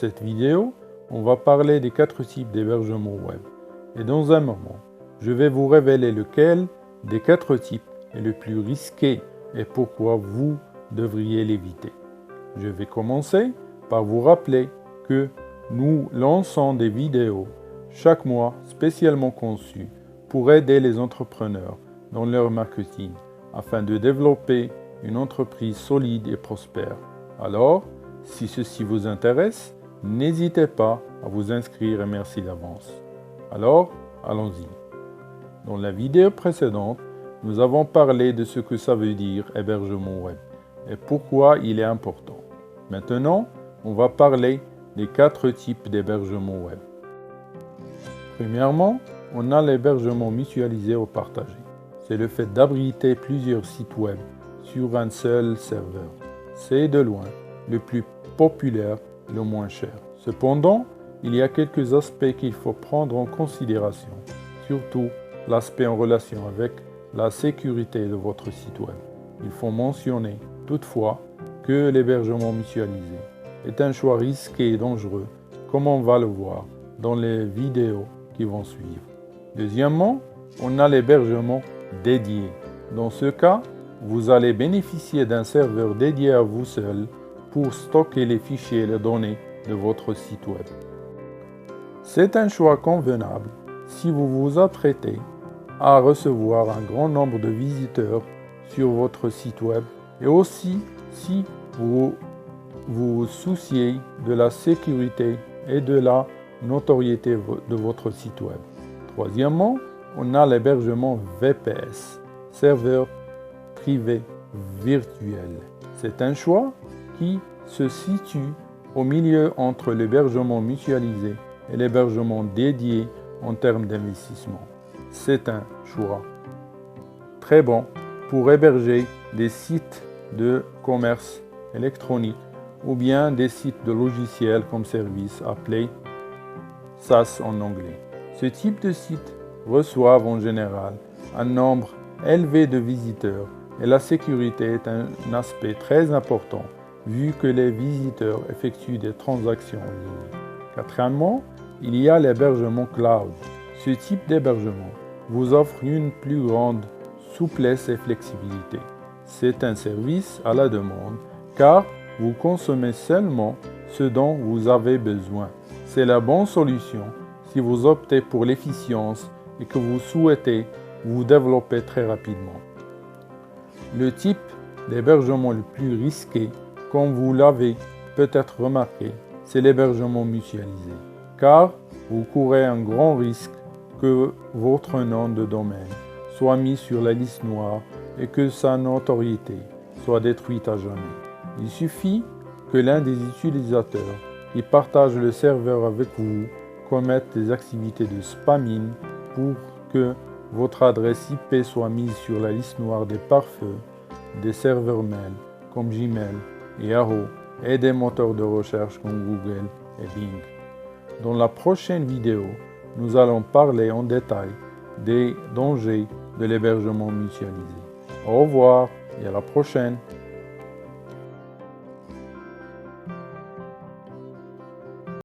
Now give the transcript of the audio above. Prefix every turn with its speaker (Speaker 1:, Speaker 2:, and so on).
Speaker 1: cette vidéo, on va parler des 4 types d'hébergement web. Et dans un moment, je vais vous révéler lequel des 4 types est le plus risqué et pourquoi vous devriez l'éviter. Je vais commencer par vous rappeler que nous lançons des vidéos chaque mois spécialement conçues pour aider les entrepreneurs dans leur marketing afin de développer une entreprise solide et prospère. Alors, si ceci vous intéresse, n'hésitez pas à vous inscrire et merci d'avance. Alors, allons-y. Dans la vidéo précédente, nous avons parlé de ce que ça veut dire hébergement web et pourquoi il est important. Maintenant, on va parler des 4 types d'hébergement web. Premièrement, on a l'hébergement mutualisé ou partagé. C'est le fait d'abriter plusieurs sites web sur un seul serveur. C'est de loin le plus populaire et le moins cher. Cependant, il y a quelques aspects qu'il faut prendre en considération, surtout l'aspect en relation avec la sécurité de votre site web. Il faut mentionner toutefois que l'hébergement mutualisé est un choix risqué et dangereux, comme on va le voir dans les vidéos qui vont suivre. Deuxièmement, on a l'hébergement dédié. Dans ce cas, vous allez bénéficier d'un serveur dédié à vous seul pour stocker les fichiers et les données de votre site web. C'est un choix convenable si vous vous apprêtez à recevoir un grand nombre de visiteurs sur votre site web et aussi si vous vous souciez de la sécurité et de la notoriété de votre site web. Troisièmement, on a l'hébergement VPS, serveur privé virtuel. C'est un choix qui se situe au milieu entre l'hébergement mutualisé et l'hébergement dédié en termes d'investissement. C'est un choix très bon pour héberger des sites de commerce électronique ou bien des sites de logiciels comme service appelés SaaS en anglais. Ce type de sites reçoivent en général un nombre élevé de visiteurs et la sécurité est un aspect très important vu que les visiteurs effectuent des transactions en ligne. Quatrièmement, il y a l'hébergement cloud. Ce type d'hébergement vous offre une plus grande souplesse et flexibilité. C'est un service à la demande car vous consommez seulement ce dont vous avez besoin. C'est la bonne solution si vous optez pour l'efficience et que vous souhaitez vous développer très rapidement. Le type d'hébergement le plus risqué, comme vous l'avez peut-être remarqué, c'est l'hébergement mutualisé, car vous courez un grand risque que votre nom de domaine soit mis sur la liste noire et que sa notoriété soit détruite à jamais. Il suffit que l'un des utilisateurs qui partage le serveur avec vous commette des activités de spamming pour que votre adresse IP soit mise sur la liste noire des pare-feux, des serveurs mail comme Gmail et Yahoo et des moteurs de recherche comme Google et Bing. Dans la prochaine vidéo, nous allons parler en détail des dangers de l'hébergement mutualisé. Au revoir et à la prochaine.